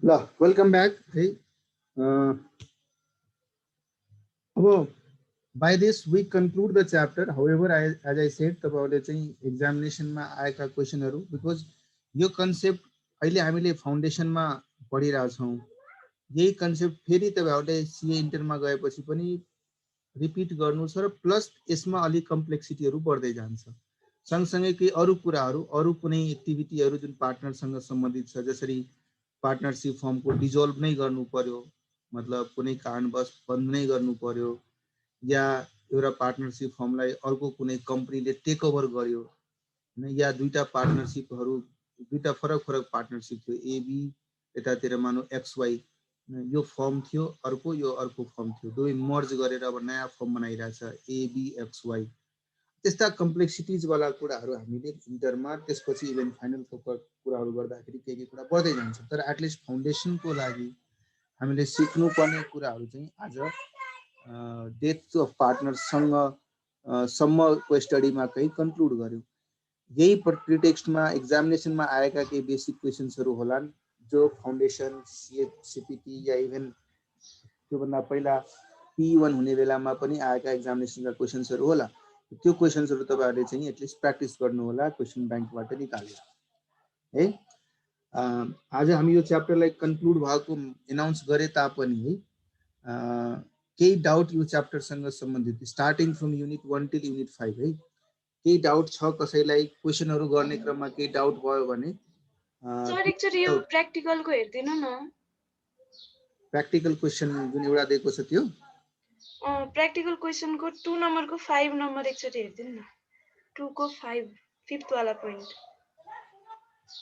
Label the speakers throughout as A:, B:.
A: ल welcome back है अब by this we conclude the chapter. However, as I said, तपाईहरुले चाहिँ एक्जामिनेसनमा आएका क्वेशनहरु बिकज यो कन्सेप्ट अहिले हामीले फाउन्डेसनमा पढिरहेका छौं, यही कन्सेप्ट फेरि तपाईहरुले सीए इन्टरमा गएपछि पनि रिपिट गर्नु छ र प्लस यसमा अलि कम्प्लेक्सिटीहरु बढ्दै जान्छ। सँगसँगै केही अरु कुराहरु, अरु कुनै एक्टिभिटीहरु जुन पार्टनरसँग सम्बन्धित छ, जसरी पार्टनरशिप फर्मको डिजोल्भ नै गर्नु पर्यो, मतलब कुनै कारणवश बन्द नै गर्नु पर्यो, या एउटा पार्टनरशिप फर्मलाई अर्को कुनै कम्पनीले टेक ओभर गर्यो, या दुईटा पार्टनरशिपहरु, दुईटा फरक फरक पार्टनरशिप थियो, एबी यतातिर मानौ एक्सवाई, यो फर्म थियो अर्को, यो अर्को फर्म थियो, दुवै मर्ज गरेर अब नयाँ फर्म बनाइरहेछ एबी एक्सवाई। त्यस्ता कम्प्लेक्सिटीज वाला कुराहरु हामीले इन्टरमा त्यसपछि इभेन फाइनलको कुराहरु गर्दाखेरि केही कुरा बढ्दै जान्छ। तर एटलिस्ट फाउन्डेसनको लागि हामीले सिक्नुपर्ने कुराहरु चाहिँ आज डेथ अफ पार्टनरसँग सम्मको स्टडीमा कहीं कन्क्लुड गर्यौं। यही प्रिटेक्स्टमा एक्जामिनेसनमा आएका केही बेसिक क्वेशन्सहरु होलान् जो फाउन्डेसन, सीपीटी या इभन त्यो भन्दा पहिला P1 हुने बेलामा पनि आएका एक्जामिनेसनका क्वेशन्सहरु होला। त्यो क्वेशन्सहरु तपाईहरुले चाहिँ एटलिस्ट प्र्याक्टिस गर्नु होला क्वेशन बैंकबाट निकालेर है। आज हामी यो च्याप्टरलाई कन्क्लुड भएको एनाउन्स गरे तापनि है केही डाउट यो च्याप्टरसँग सम्बन्धित starting from unit 1 till unit 5 है, केही डाउट छ कसैलाई क्वेशनहरु गर्ने क्रममा केही डाउट भयो भने
B: सर एकचोटी यो प्र्याक्टिकलको हेर्दिनु न।
A: प्र्याक्टिकल क्वेशन जुन एउटा दिएको छ त्यो
B: प्र्याक्टिकल क्वेशनको 2 नम्बरको 5 नम्बर एकचोटी हेर्दिनु न। 2 को 5 फिफ्थ वाला पोइन्ट।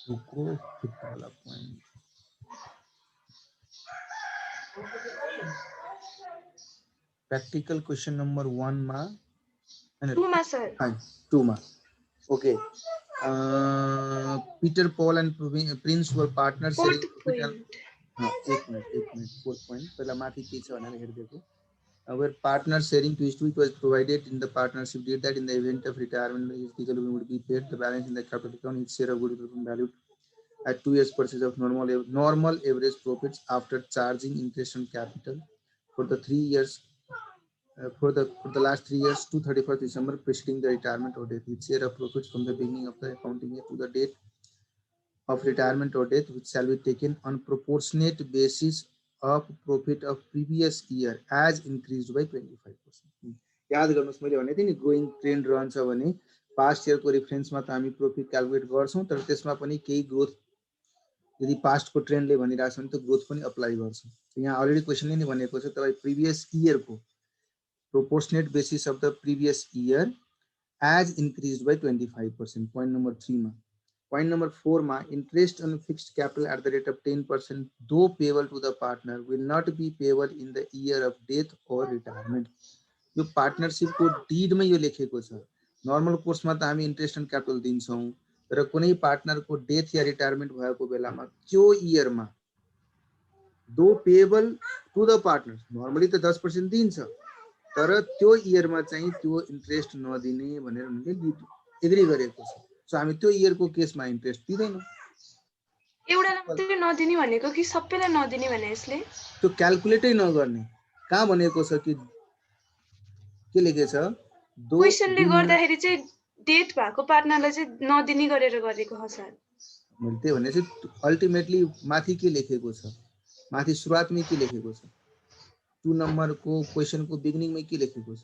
A: 2 को 5th वाला पोइन्ट प्र्याक्टिकल क्वेशन नम्बर 1 मा हैन
B: 2 मा सर।
A: 2 मा okay. Peter, Paul and Prince were partners.
B: एक
A: मिनट 4th point पहिला माथि के छ भनेर हेर्दिएको। Where partners sharing to each was provided in the partnership deed that in the event of retirement his legal would be paid the balance in the capital account, each share of good will be valued at 2 years purchase of normal average profits after charging interest on capital for the 3 years for the last 3 years to 31st December preceding the retirement or death. Each share of profits from the beginning of the accounting year to the date of retirement or death, which shall be taken on proportionate basis of profit of previous year as increased by 25%. याद गर्नुस् मैले भने थिएँ नि growing trend रहन्छ भने past year को रेफरेन्समा त हामी प्रॉफिट क्याल्कुलेट गर्छौं, तर त्यसमा पनि केही ग्रोथ यदि पास्ट को ट्रेन्डले भनिरहेछ भने त ग्रोथ पनि अप्लाई गर्छौं। यहाँ अलरेडी क्वेशनले नि भनेको छ तपाई प्रिभियस इयर को proportionate basis of the previous year as increased by 25%. Point number 3 ma. Point number 4 ma, interest on fixed capital at the rate of 10% though payable to the partner will not be payable in the year of death or retirement. यो partnership को deed में यो लेखेको छ। Normal course में त हामी interest on capital दिन्छौं, तर कुनै पार्टनर को डेथ या रिटायरमेन्ट भएको बेलामा त्यो इयर मा due payable to the partner normally त 10% दिन्छ, तर त्यो इयरमा चाहिँ त्यो इन्ट्रेस्ट नदिने भनेर उनले एग्री गरेको छ। सो हामी त्यो इयरको केसमा इन्ट्रेस्ट दिदैनौं।
B: एउटालाई मात्रै नदिने भनेको कि सबैलाई नदिने भने यसले
A: त्यो क्याल्कुलेटै नगर्ने कहाँ भनेको छ कि के लेखेको छ दो
B: क्वेशनले गर्दाखेरि चाहिँ डेट भएको पार्टनरलाई चाहिँ नदिने गरेर गरेको हो सर।
A: मैले त्यही भने चाहिँ अल्टिमेटली माथि के लेखेको छ, माथि सुरुवातमै के लेखेको छ, 2 नंबर को क्वेश्चन को बिगिनिंग में की लेखेको छ,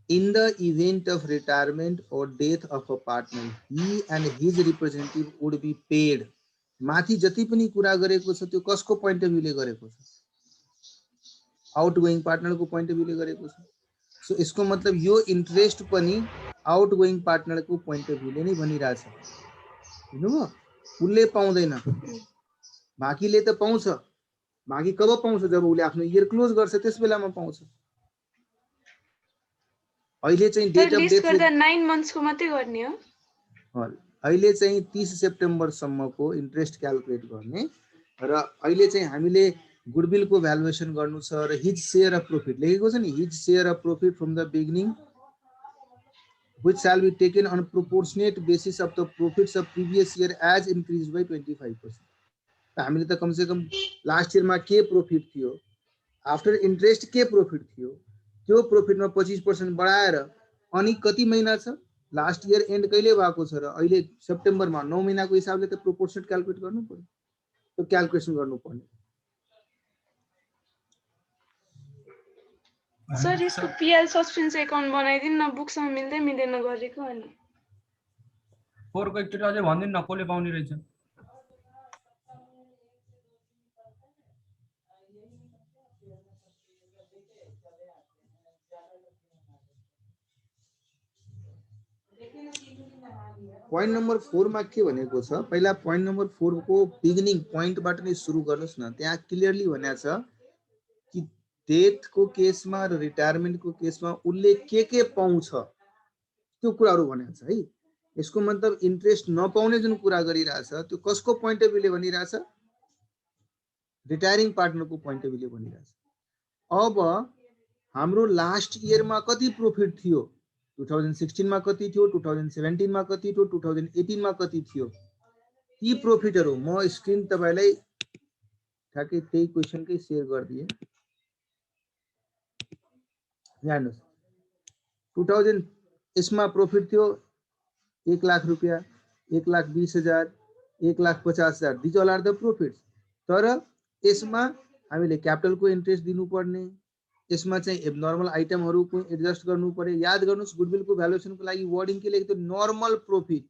A: in the event of retirement or death of a partner he and his representative would be paid। माथि जति पनि कुरा गरेको छ त्यो कसको पोइन्ट अफ भ्यूले गरेको छ, आउटगोइङ पार्टनर को पोइन्ट अफ भ्यूले गरेको छ। सो यसको मतलब यो इन्ट्रेस्ट पनि आउटगोइङ पार्टनर को पोइन्ट अफ भ्यूले नै भनिरहेछ। बुझ्नुभयो? उले पाउँदैन, बाँकीले त पाउँछ। बाँकी कब पाउँछ? जब उले आफ्नो इयर क्लोज गर्छ त्यस बेलामा पाउँछ। अहिले चाहिँ डेट अफ डेथ
B: गर्दा 9 मन्थ्स को मात्रै गर्ने हो।
A: अहिले चाहिँ 30 सेप्टेम्बर सम्मको इन्ट्रेस्ट क्याल्कुलेट गर्ने र अहिले चाहिँ हामीले गुडविल को भ्यालुएसन गर्नु छ र हिज शेयर अफ प्रॉफिट लेखेको छ नि, his share of profit from the beginning which shall be taken on proportionate basis of the profits of previous year as increased by 25%। हामीले त कम से कम लास्ट इयरमा के प्रॉफिट थियो, आफ्टर इन्ट्रेस्ट के प्रॉफिट थियो, त्यो प्रॉफिटमा 25% बढाएर अनि कति महिना छ, लास्ट इयर एन्ड कहिले भएको छ र अहिले सेप्टेम्बरमा 9 महिनाको हिसाबले त प्रोपोर्सनेट क्याल्कुलेट गर्नु पर्यो, त्यो क्याल्कुलेसन गर्नुपर्ने।
B: सर यसको पीएल सस्पेन्स एकाउन्ट बनाइदिनु न, बुकसँग मिल्दै मिल्दैन गरेको। अनि
C: 4 को एकचोटि अझै भन्दिनु न कसले पाउने रहेछ।
A: पोइन्ट नम्बर 4 मा के भनेको छ, पहिला पोइन्ट नम्बर 4 को बिगिनिङ पोइन्टबाट नै सुरु गर्नुस् न। त्यहाँ क्लियरली भनेको छ कि डेथ को केसमा र रिटायरमेन्ट को केसमा उसले के पाउँछ त्यो कुराहरु भनेको छ है। यसको मतलब इन्ट्रेस्ट नपाउने जुन कुरा गरिरहेछ त्यो कसको point of भ्यूले भनिरहेछ, retiring पार्टनरको point of भ्यूले भनिरहेछ। अब हाम्रो लास्ट इयरमा कति प्रॉफिट थियो, 2016 मा कति थियो, 2017 मा कति थियो, 2018 मा कति थियो, ती प्रॉफिटहरु म स्क्रिन तपाईलाई ठ्याक्कै त्यही क्वेशनकै शेयर गर्दिए। हेर्नुस् 2000 यसमा प्रॉफिट थियो 1 लाख रुपैयाँ, 1,20,000, 1,50,000, these all are the profits. तर यसमा हामीले क्यापिटलको इन्ट्रेस्ट दिनुपर्ने, यसमा चाहिँ एब्नर्मल आइटमहरुको एडजस्ट गर्नु पर्यो। याद गर्नुस् गुडविलको भ्यालुएसनको लागि वर्डिङ के लेखेको थियो, नर्मल प्रॉफिट।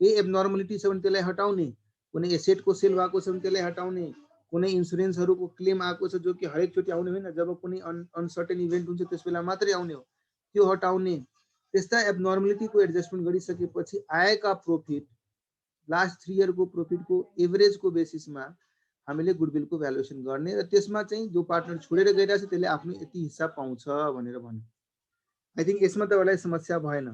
A: के एब्नर्मलिटी छ भने त्यसलाई हटाउने, कुनै एसेटको सेल भएको छ भने त्यसलाई हटाउने, कुनै इन्स्योरेन्सहरुको क्लेम आएको छ जो कि हरेक चोटी आउने होइन, जब कुनै अनसर्टेन इभेन्ट हुन्छ त्यसबेला मात्रै आउने हो, त्यो हटाउने। त्यस्ता एब्नर्मलिटीको एडजस्टमेन्ट गरिसकेपछि आएका प्रॉफिट लास्ट 3 इयर को प्रॉफिट को एभरेज को बेसिसमा हामीले गुडविलको भ्यालुएसन गर्ने र त्यसमा चाहिँ जो पार्टनर छोडेर गइरहेछ त्यसले आफ्नो यति हिस्सा पाउँछ भनेर भन्नु। आई थिंक यसमा तपाईलाई समस्या भएन।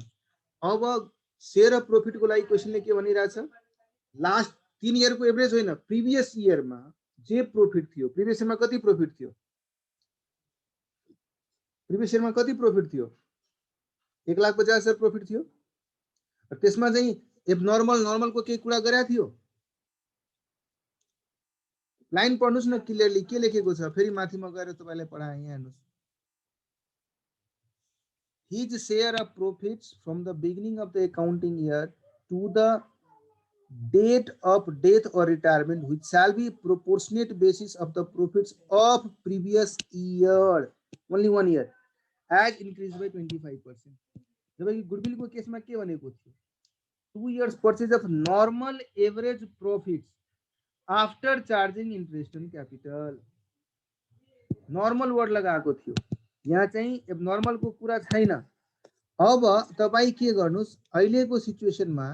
A: अब शेयर अफ प्रॉफिट को लागि क्वेशनले के भनिरहेछ, लास्ट 3 इयर को एभरेज होइन, प्रिभियस इयरमा जे प्रॉफिट थियो, प्रिभियस इयरमा कति प्रॉफिट थियो, प्रिभियस इयरमा कति प्रॉफिट थियो, 1,50,000 प्रॉफिट थियो। र त्यसमा चाहिँ एब्नर्मल नर्मल को के कुरा गरेको थियो, लाइन पढ्नुस् न क्लियरली के लेखेको छ, फेरि माथिमा गएर तपाईलाई पढाए। यहाँ हेर्नुस्, his share of profits from the beginning of the accounting year to the date of death or retirement which shall be proportionate basis of the profits of previous year, only 1 year, as increased by 25%। जबकि goodwill को केसमा के भनेको थियो, 2 years purchase of normal average profits after charging interest on capital, normal word लगाएको थियो। यहाँ चाहिँ एब्नर्मल को कुरा छैन। अब तपाई के गर्नुस्, अहिलेको सिचुएसनमा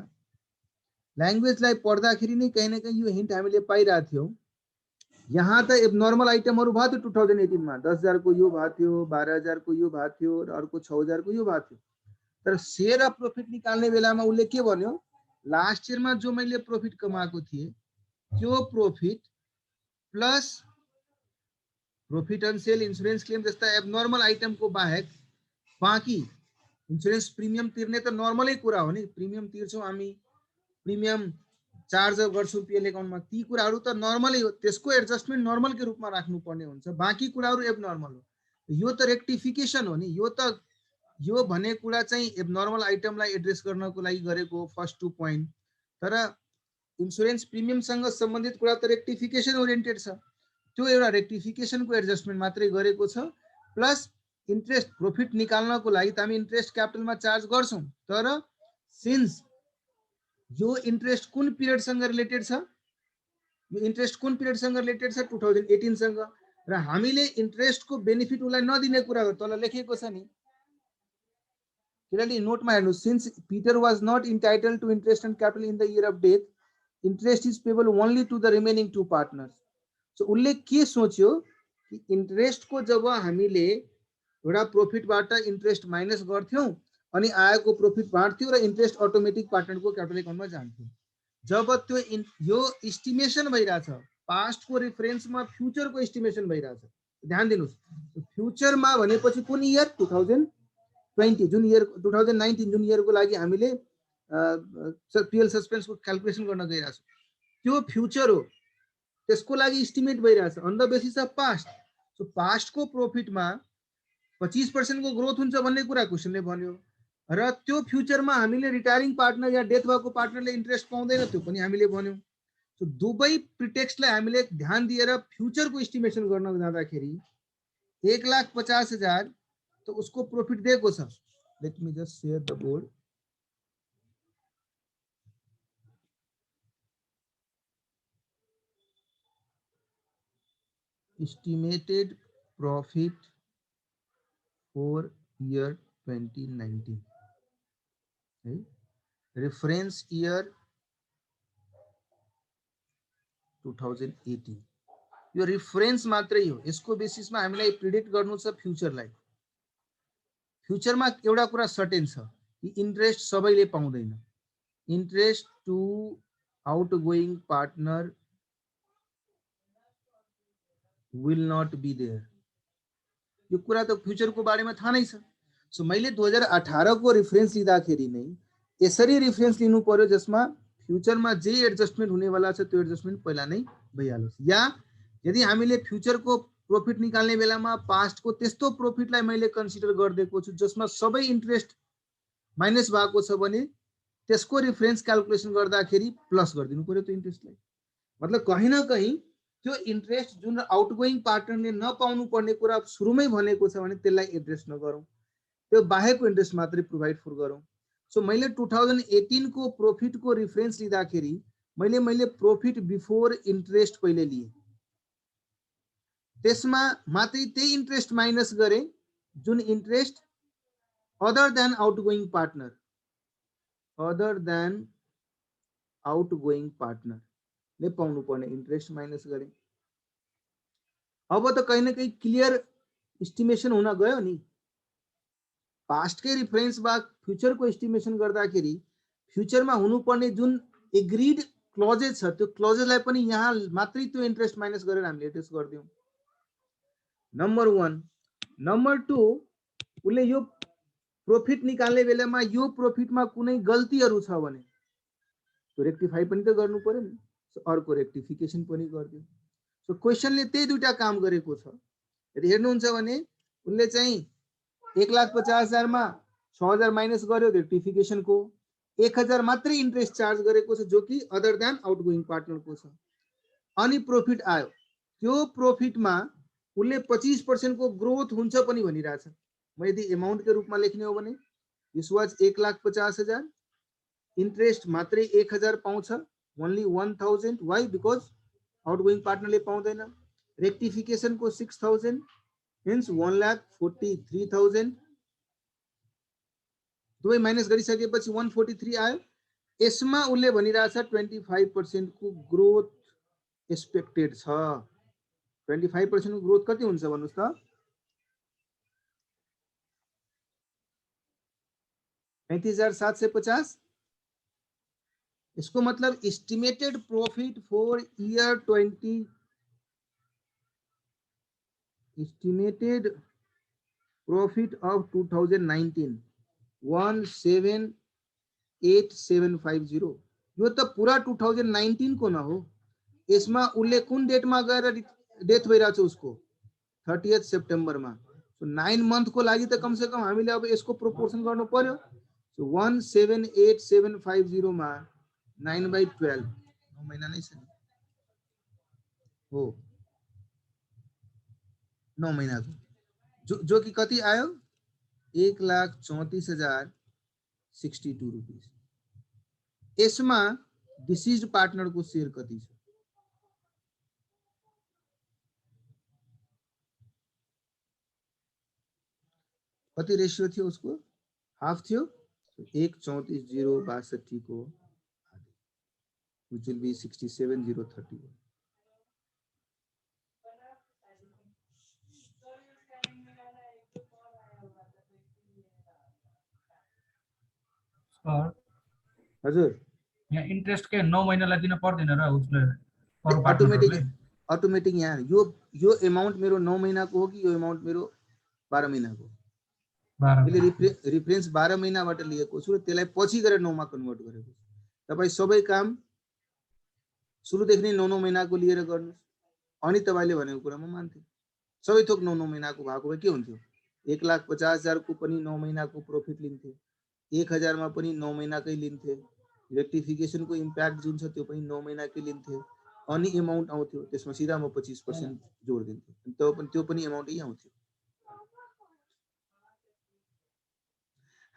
A: ल्याङ्ग्वेजलाई पढ्दाखेरि नै कहीं न कहीं यो हिन्ट हामीले पाइरा थियौ। यहाँ त एब्नर्मल आइटमहरु भयो थियो 2018 मा, 10,000 को यो भएको थियो, 12,000 को यो भएको थियो र अर्को 6,000 को यो भएको थियो। तर शेयर अफ प्रॉफिट निकाल्ने बेलामा उले के भन्यो, लास्ट इयरमा जो मैले प्रॉफिट कमाएको थिए त्यो profit plus profit on sale, insurance claim जस्ता एब्नर्मल आइटम को बाहेक बाँकी इन्स्योरेन्स प्रिमियम तिर्ने त नर्मलै कुरा हो नि, प्रिमियम तिर्छौं हामी, प्रिमियम चार्ज गर्छौं पीएल एकाउन्टमा, ती कुराहरु त नर्मलै हो, त्यसको एडजस्टमेन्ट नर्मल के रूपमा राख्नु पर्ने हुन्छ, बाँकी कुराहरु एब्नर्मल हो। यो त रेक्टिफिकेसन हो नि, यो भन्ने कुरा चाहिँ एब्नर्मल आइटमलाई एड्रेस गर्नको लागि गरेको फर्स्ट 2 पोइन्ट। तर इन्स्योरेन्स प्रिमियमसँग सम्बन्धित कुरा त रेक्टिफिकेसन ओरिएन्टेड छ, त्यो एउटा रेक्टिफिकेसनको एडजस्टमेन्ट मात्रै गरेको छ। प्लस इन्ट्रेस्ट प्रॉफिट निकाल्नको लागि त हामी इन्ट्रेस्ट क्यापिटलमा चार्ज गर्छौं, तर सिन्स यो इन्ट्रेस्ट कुन पिरियडसँग रिलेटेड छ, यो इन्ट्रेस्ट कुन पिरियडसँग रिलेटेड छ, 2018 सँग, र हामीले इन्ट्रेस्टको बेनिफिट उलाई नदिने कुरा हो, तल लेखेको छ नि क्लियरली नोटमा हेर्नु, since Peter was not entitled to interest and capital in the year of death, interest is payable only to the remaining 2 partners। so उले के सोच्यो कि इन्ट्रेस्ट को जब हामीले एउटा प्रॉफिटबाट इन्ट्रेस्ट माइनस गर्थ्यौं अनि आएको प्रॉफिट बाँड्थ्यौं र इन्ट्रेस्ट अटोमेटिक पार्टनरको क्यापिटल एकाउन्टमा जान्थ्यो। जब त्यो यो एस्टिमेसन भइराछ, पास्ट को रेफरेन्समा फ्युचर को एस्टिमेसन भइराछ, ध्यान दिनुस्। फ्युचरमा भनेपछि कुन इयर, 2020 जुन इयर, 2019 जुन इयर को लागि हामीले पीएल सस्पेन्स को क्याल्कुलेसन गर्न गइरहेछौं, त्यो फ्युचर हो। त्यसको लागि एस्टिमेट भइरहेछ on the basis of past. So past को प्रॉफिटमा 25% को ग्रोथ हुन्छ भन्ने कुरा क्वेशनले भन्यो र त्यो फ्युचरमा हामीले रिटायरिङ पार्टनर या डेथ भएको पार्टनरले इन्ट्रेस्ट पाउँदैन त्यो पनि हामीले भन्यौं। सो दुवै प्रिटेक्स्टलाई हामीले ध्यान दिएर फ्युचरको एस्टिमेसन गर्न जाँदाखेरि 1,50,000 तो उसको प्रॉफिट दिएको छ। Let me just share the board. Estimated profit for year 2019, right? Reference year 2018 यो रेफरेन्स मात्रै हो। यसको बेसिसमा हामीलाई प्रिडिक्ट गर्नु छ फ्युचरलाई। फ्युचरमा एउटा कुरा सर्टेन छ कि इन्ट्रेस्ट सबैले पाउँदैन। Interest to outgoing partner will not be there। यो कुरा त फ्युचरको बारेमा थाहा नै छ। सो मैले 2018 को रेफरेन्स लिँदाखेरि नै यसरी रेफरेन्स लिनु पर्यो जसमा फ्युचरमा जे एडजस्टमेन्ट हुनेवाला छ त्यो एडजस्टमेन्ट पहिला नै भइहालोस्। या यदि हामीले फ्युचरको प्रॉफिट निकाल्ने बेलामा पास्टको त्यस्तो प्रॉफिटलाई मैले कन्सिडर गर्दिएको छु जसमा सबै इन्ट्रेस्ट माइनस भएको छ भने त्यसको रेफरेन्स क्याल्कुलेसन गर्दाखेरि प्लस गरिदिनु पर्यो त्यो इन्ट्रेस्टलाई। मतलब कहीं न कहीं त्यो इन्ट्रेस्ट जुन आउटगोइङ पार्टनरले नपाउनु पर्ने कुरा सुरुमै भनेको छ भने त्यसलाई एड्रेस नगरौँ, त्यो बाहेकको इन्ट्रेस्ट मात्रै प्रोभाइड फर गरौँ। सो मैले 2018 को प्रॉफिट को रेफरेन्स लिँदाखेरि मैले प्रॉफिट बिफोर इन्ट्रेस्ट पहिले लिए, त्यसमा मात्रै त्यही इन्ट्रेस्ट माइनस गरे जुन interest other than outgoing partner, other than outgoing partner ले पाउनु पर्ने इन्ट्रेस्ट माइनस गरे। अब त कहीं न कहीं क्लियर एस्टिमेसन हुन गयो नि। पास्टकै रेफरेन्स बा फ्युचरको एस्टिमेसन गर्दाखेरि फ्युचरमा हुनुपर्ने जुन एग्रीड क्लजेस छ त्यो क्लजेसलाई पनि यहाँ मात्रै त्यो इन्ट्रेस्ट माइनस गरेर हामीले एड्रेस गर्दियौं। नम्बर 1। नम्बर 2, उसले यो प्रॉफिट निकाल्ने बेलामा यो प्रॉफिटमा कुनै गल्तीहरू छ भने त्यो रेक्टिफाई पनि त गर्नु पर्यो नि। अर्को रेक्टिफिकेसन पनि गरिदियो। सो क्वेशनले त्यही दुईटा काम गरेको छ। यदि हेर्नुहुन्छ भने उनले चाहिँ 1,50,000 मा 6,000 माइनस गर्यो रेक्टिफिकेसनको, 1,000 मात्रै इन्ट्रेस्ट चार्ज गरेको छ जो कि अदर देन आउटगोइङ पार्टनरको छ। अनि प्रॉफिट आयो, त्यो प्रॉफिटमा उनले 25% को ग्रोथ हुन्छ पनि भनिरहेछ। म यदि अमाउन्टको रूपमा लेख्ने हो भने दिस वाज 1,50,000, इन्ट्रेस्ट मात्रै 1,000 पाउँछ, only 1,000। why? because आउटगोइङ पार्टनरले पाउँदैन। रेक्टिफिकेसन को 6,000, hence 1,43,000। दुवै माइनस गरिसकेपछि 143 आयो। यसमा उनले भनिरहेछ 25% को ग्रोथ एक्सपेक्टेड छ। 25% को ग्रोथ कति हुन्छ भन्नुस् त? 35,750। इसको मतलब estimated profit for year 20, estimated profit of 2019 17,8750। यो त पूरा 2019 को न हो। यसमा उनले कुन डेटमा गएर डेथ भइरहेछ उसको 30 सेप्टेम्बर मा। सो 9 मन्थ को लागि त कम से कम हामीले अब यसको प्रोपोर्सन गर्नु पर्यो। सो 17,8750 मा 9/12 9 महिना नै छ हो, 9 महीना को जो कि कति आयो 1,34,062 रुपीस। यसमा डिसीज्ड पार्टनर को शेयर कति छ? कति रेशियो थियो उसको? हाफ थियो। 1,34,062 को आधे, which will be 67,031। हजुर
C: यहाँ इन्ट्रेस्ट के 9 महिनालाई दिन पर्दैन र उसले
A: अटोमेटिक यहाँ यो अमाउन्ट मेरो 9 महीना को हो कि यो अमाउन्ट मेरो 12 महीना को? मैले रिफरेन्स 12 महिनाबाट लिएको छु र त्यसलाई पछि गएर 9 मा कन्भर्ट गरेको छु। तपाई सबै काम सुरुदेखि नै 9 महिनाको लिएर गर्नु अनि तपाईले भनेको कुरा म मान्थे सबै थोक 9 महिनाको भएको भए के हुन्थ्यो 1,50,000 को पनि 9 महिनाको प्रॉफिट लिन्थे 1,000 मा पनि 9 महिनाकै लिन्थे रेक्टिफिकेसन को इम्प्याक्ट जुन छ त्यो पनि 9 महिनाकै लिन्थे अनि अमाउन्ट आउँथ्यो त्यसमा सिधा म 25% जोड दिन्थे त्यो पनि अमाउन्टै आउँथ्यो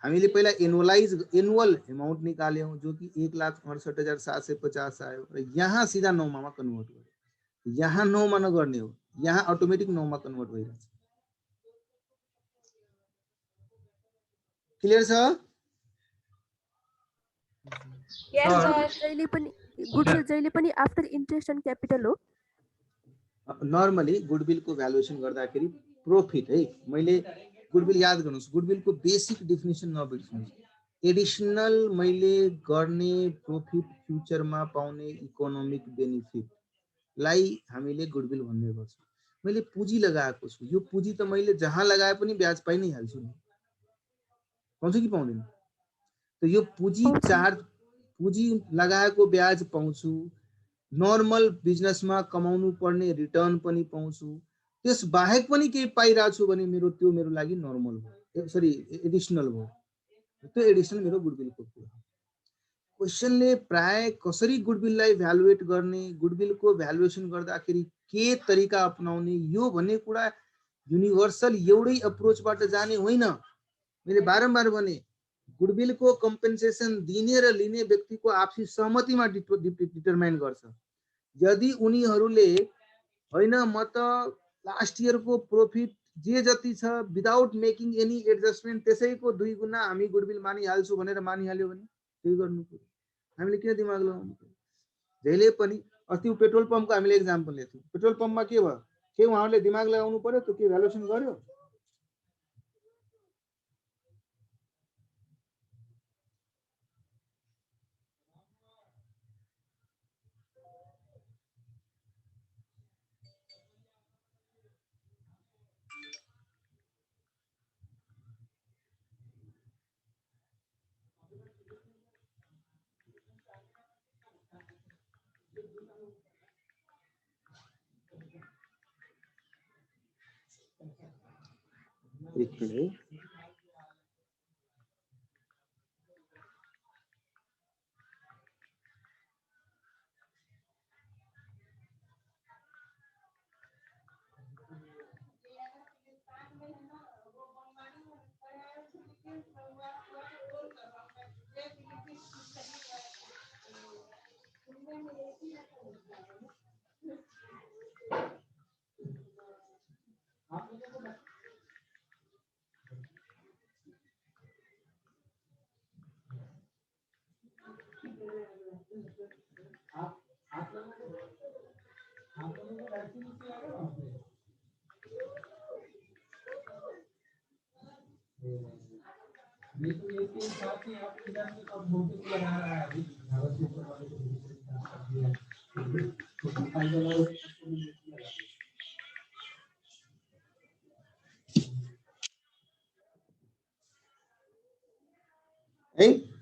A: हामीले पहिला एनुअल अमाउन्ट निकाल्यौं जो कि 1,68,750 आयो र यहाँ सिधा 9 मा कन्भर्ट गर्यो यहाँ 9 मा नगर्ने हो यहाँ अटोमेटिक 9 मा कन्भर्ट भइरहेछ क्लियर छ
B: यस सर
D: जहिले पनि गुडविल जहिले पनि आफ्टर इन्ट्रेस्ट एन्ड क्यापिटल हो
A: नर्मली गुडविल को भ्यालुएसन गर्दाखेरि प्रॉफिट है मैले गुडविल याद गर्नुस् गुडविल को बेसिक डेफिनेसन नबिर्सनुस् एडिशनल मैले गर्ने प्रॉफिट फ्युचर मा पाउने इकोनोमिक बेनिफिट लाई हामीले गुडविल भन्ने गर्छौं मैले पुँजी लगाएको छु यो पुँजी त मैले जहाँ लगाए पनि ब्याज पाइ नै हाल्छु नि पाउँछु कि पाउँदैन त यो पुँजी चार्ज पुँजी लगाएको ब्याज पाउँछु नर्मल बिजनेसमा कमाउनु पर्ने रिटर्न पनि पाउँछु त्यस बाहेक पनि केही पाइरहेको छु भने मेरो त्यो मेरो लागि नर्मल हो सरी एडिशनल हो त्यो एडिशनल मेरो गुडविलको कुरा क्वेशनले प्राय कसरी गुडविललाई भ्यालुएट गर्ने गुडविलको भ्यालुएसन गर्दाखेरि के तरिका अपनाउने यो भन्ने कुरा युनिभर्सल एउटै अप्रोचबाट जाने होइन मैले बारम्बार भने गुडविलको कम्पेन्सेसन दिने र लिने व्यक्तिको आपसी सहमतिमा डिटरमाइन गर्छ यदि उनीहरूले होइन म त लास्ट इयर को प्रॉफिट जे जति छ विदाउट मेकिङ एनी एडजस्टमेन्ट त्यसैको 2 गुना हामी गुडविल मानिहाल्छु भनेर मानिहाल्यो भने त्यही गर्नु पर्यो हामीले किन दिमाग लगाउनु पर्यो जहिले पनि अस्ति पेट्रोल पम्पको हामीले एक्जाम्पल लिएको थियौं पेट्रोल पम्पमा के भयो के उहाँहरूले दिमाग लगाउनु पर्यो त्यो के भ्यालुएसन गर्यो एक मिनट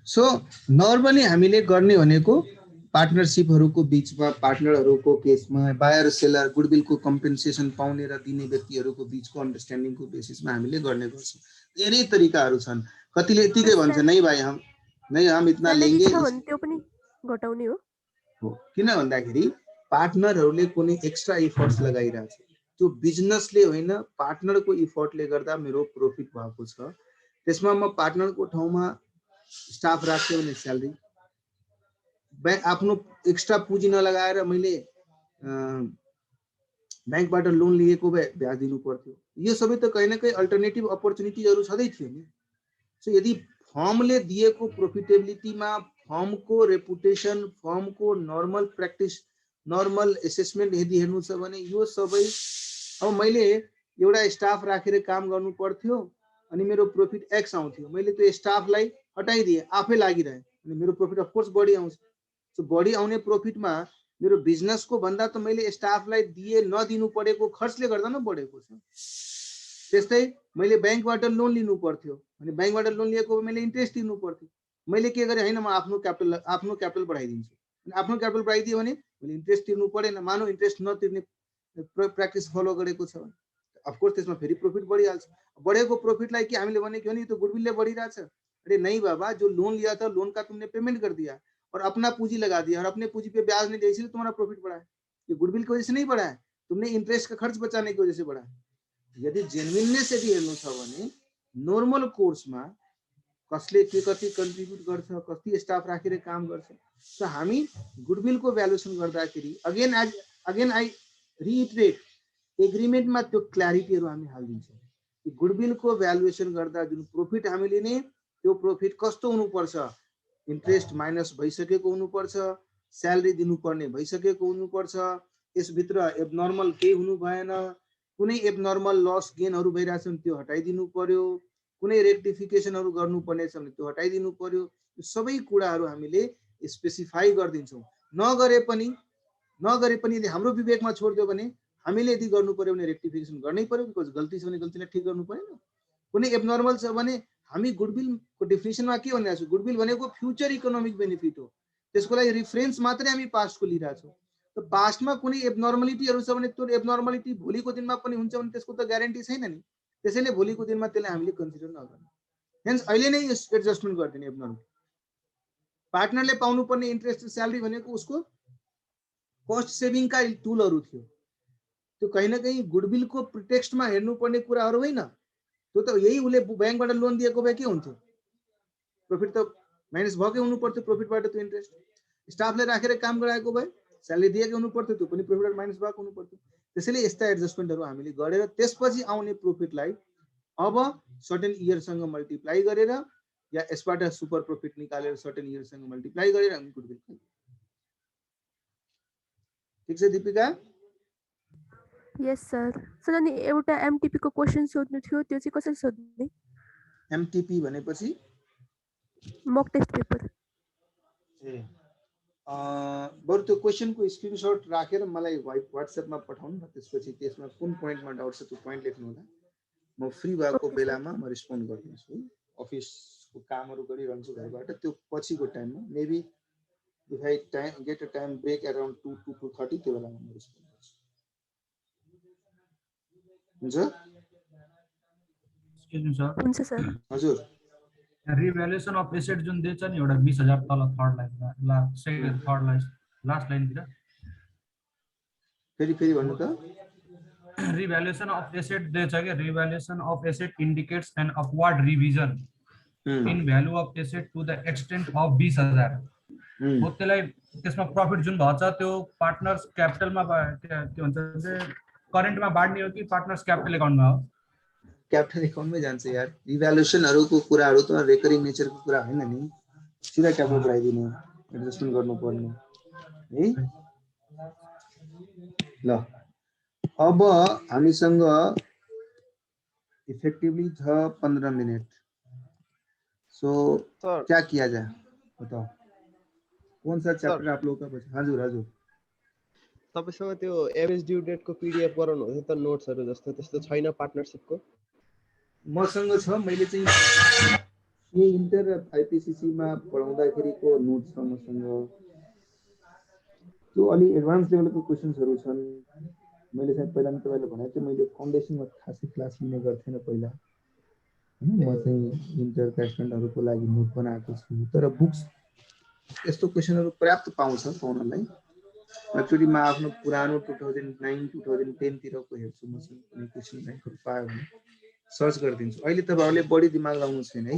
A: सो नर्मली हामीले गर्ने भनेको पार्टनरशिपहरूको बीचमा पार्टनरहरूको केसमा बायर सेलर गुडविलको कम्पेन्सेसन पाउने र दिने व्यक्तिहरूको बीचको अन्डरस्ट्यान्डिङको बेसिसमा हामीले गर्ने गर्छौं धेरै तरिकाहरू छन् कतिले यतिकै भन्छ नै भाइ हम इतना लेंगे
D: त्यो पनि घटाउने हो
A: किन भन्दाखेरि पार्टनरहरूले कुनै एक्स्ट्रा इफर्ट्स लगाइरहेछ त्यो बिजनेसले होइन पार्टनरको इफर्टले गर्दा मेरो प्रॉफिट भएको छ त्यसमा म पार्टनरको ठाउँमा स्टाफ राख्छु भने स्यालेरी बैंक आफ्नो एक्स्ट्रा पुँजी नलगाएर मैले बैंकबाट लोन लिएको भए ब्याज दिनु पर्थ्यो यो सबै त कहीं न कहीं अल्टरनेटिभ अपर्चुनिटीजहरु छँदै थियो नि सो यदि फर्मले दिएको प्रोफिटेबिलिटीमा फर्मको रेपुटेसन फर्मको नर्मल प्र्याक्टिस नर्मल एसेसमेन्ट यदि हेर्नु छ भने यो सबै अब मैले एउटा स्टाफ राखेर काम गर्नु पर्थ्यो अनि मेरो प्रॉफिट एक्स आउँथ्यो मैले त्यो स्टाफलाई हटाइदिए आफै लागिरहे अनि मेरो प्रॉफिट अफ कोर्स बढी आउँछ सो बढी आउने प्रॉफिटमा मेरो बिजनेसको भन्दा त मैले स्टाफलाई दिए नदिनु परेको खर्चले गर्दा न बढेको छ त्यस्तै मैले बैंकबाट लोन लिनु पर्थ्यो अनि बैंकबाट लोन लिएको मैले इन्ट्रेस्ट दिनु पर्थ्यो मैले के गरे हैन म आफ्नो क्यापिटल बढाइदिन्छु आफ्नो क्यापिटल बढाइदियो भने मैले इन्ट्रेस्ट तिर्नु परेन, मानौ इन्ट्रेस्ट नतिर्ने प्र्याक्टिस फलो गरेको छ भने अफकोर्स त्यसमा फेरि प्रॉफिट बढ़िहाल्छ। बढ़ेको प्रॉफिटलाई कि हामीले भने कि तो गुडविलले बढ़िरहेछ। अरे नहीं बाबा, जो लोन लिया था लोन का तुमने पेमेंट कर दिया और अपना पूंजी लगा दिया और अपने पूंजी पे ब्याज नहीं दिया, इसलिए तुम्हारा प्रॉफिट बढ़ा है। ये गुडविल की वजह से नहीं बढ़ा है, तुमने इंटरेस्ट का खर्च बचाने की वजह से बढ़ा है। यदि जेन्युइननेस यदि हेर्नु छ भने नर्मल कोर्समा कसले के कति कन्ट्रिब्युट गर्छ, कति स्टाफ राखेर काम गर्छ, त हामी गुडविलको भ्यालुएसन गर्दाखेरि अगेन आई रिइटरेट एग्रीमेन्टमा त्यो क्ल्यारिटीहरु हामी हाल्दिन्छौँ कि गुडविलको भ्यालुएसन गर्दा जुन प्रॉफिट हामी लिने त्यो प्रॉफिट कस्तो हुनुपर्छ, इन्ट्रेस्ट माइनस भइसकेको हुनुपर्छ, स्यालेरी दिनुपर्ने भइसकेको हुनुपर्छ, यसभित्र एबनर्मल केही हुनु भएन, कुनै एबनर्मल लस गेनहरु भइरहेछन् त्यो हटाइदिनु पर्यो, कुनै रेक्टिफिकेसनहरु गर्नुपर्ने छ भने त्यो हटाइदिनु पर्यो। यो सबै कुराहरु हामीले स्पेसिफाई गर्दिन्छौँ। नगरे पनि यदि हाम्रो विवेकमा छोड्दियो भने हामीले यदि गर्नु पर्यो भने रेक्टिफिकेसन गर्नै पर्यो, बिकज गल्ती छ भने गल्तीलाई ठीक गर्नु पर्दैन। कुनै एबनर्मल छ भने हामी गुडविलको डेफिनेसनमा के भनिरहेको छौँ, गुडविल भनेको फ्युचर इकोनोमिक बेनिफिट हो, त्यसको लागि रिफरेन्स मात्रै हामी पास्टको लिइरहेको छौँ। त पास्टमा कुनै एबनर्मलिटीहरु छ भने त्यो एबनर्मलिटी भोलिको दिनमा पनि हुन्छ भने त्यसको त ग्यारेन्टी छैन नि, त्यसैले भोलिको दिनमा त्यसलाई हामीले कन्सिडर नगर्नु। हेन्स अहिले नै एडजस्टमेन्ट गरिदिने एबनर्मल पार्टनरले पाउनुपर्ने इन्ट्रेस्ट स्यालेरी भनेको उसको कस्ट सेभिङका टुलहरु थियो, त्यो कहीं न कहीं गुडविलको प्रिटेक्स्टमा हेर्नुपर्ने कुराहरु होइन। त्यो त यही उले बैंकबाट लोन दिएको भए के हुन्थ्यो, प्रॉफिट त माइनस भएकै हुनु पर्थ्यो, प्रॉफिटबाट त्यो इन्ट्रेस्ट स्टाफले राखेर काम गराएको भए स्यालेरी दिएको हुनु पर्थ्यो, त्यो पनि प्रॉफिटबाट माइनस भएको हुनु पर्थ्यो। त्यसैले यस्ता एडजस्टमेन्टहरु हामीले गरेर त्यसपछि आउने प्रॉफिटलाई अब सर्टेन इयरसँग मल्टिप्लाई गरेर या यसबाट सुपर प्रॉफिट निकालेर सर्टेन इयरसँग मल्टिप्लाई गरेर हामी गुडविल पाउँछौँ। ठीक छ दीपिका?
D: यस सर। सर अनि एउटा एमटीपी को क्वेशन सोध्नु थियो, त्यो चाहिँ कसरी सोध्ने?
A: एमटीपी भनेपछि
D: मक टेस्ट पेपर।
A: ए बरु त्यो क्वेशनको स्क्रिनशट राखेर मलाई व्हाट्सएपमा पठाउनु न, त्यसपछि त्यसमा कुन पोइन्टमा डाउट छ त्यो पोइन्ट लेख्नु होला। म फ्री भएको बेलामा म रिस्पोन्ड गर्दिन्छु। अफिसको कामहरु गरिरहन्छु घरबाट, त्यो पछिको टाइममा maybe if I get a time break around 2 to 2:30 त्यो बेलामा म रिस्पोन्ड गर्छु। हुन्छ?
C: Excuse me sir.
D: हुन्छ सर।
A: हजुर।
C: रिभ्यालुएसन अफ एसेट जुन दिन्छ नि एउटा 20,000 तल थर्ड लाइनमा, सेकेन्ड थर्ड लाइन लास्ट लाइनतिर
A: फेरि भन्नु त।
C: रिभ्यालुएसन अफ एसेट दिन्छ के, revaluation of asset indicates an upward revision in value of asset to the extent of 20,000। हो त्यसलाई त्यसमा प्रॉफिट जुन भन्छ त्यो पार्टनर्स क्यापिटलमा के भन्छ करेन्टमा बाड्ने हो कि पार्टनर्स क्यापिटल एकाउन्टमा हो?
A: क्यापिटल एकाउन्टमै जान्छ यार। रिभ्यालुएसनहरुको कुराहरु त रेकरिङ नेचरको कुरा हैन नि, सिधा क्यापिटल बढाइदिनु, एडजस्टमेन्ट गर्नुपर्ने है। ल अब हामीसँग इफेक्टिवली छ 15 मिनट। सो क्या किया जाए बताओ, कौन सा चैप्टर आप लोग का बचा? हजुर हजुर।
E: तपाईसँग त्यो एभरेज ड्यू डेट को पीडीएफ गराउनु हुन्छ त, नोट्सहरु जस्तो त्यस्तो छैन पार्टनरशिपको?
A: मसँग छ, मैले चाहिँ ये इन्टर आईपीसीसी मा पढाउँदाखेरिको नोट्स छ मसँग। त्यो अलि एडभान्स लेभलको क्वेशन्सहरु छन्। मैले चाहिँ पहिला पनि तपाईलाई भनेको थिएँ, मैले फाउन्डेसनमा खासै क्लास लिने गर्थेन पहिला, म चाहिँ इन्टर क्यास्टनहरुको लागि नोट बनाएको छु। तर बुक्स यस्तो क्वेशनहरु पर्याप्त पाउनलाई एक्चुअली म आफ्नो पुरानो 2009 2010 तिरको हेर्छु, मसँग कुनै क्वेशन ब्याङ्कहरु पायो भने सर्च गरिदिन्छु। अहिले तपाईहरुले बढी दिमाग लाउनु छैन है,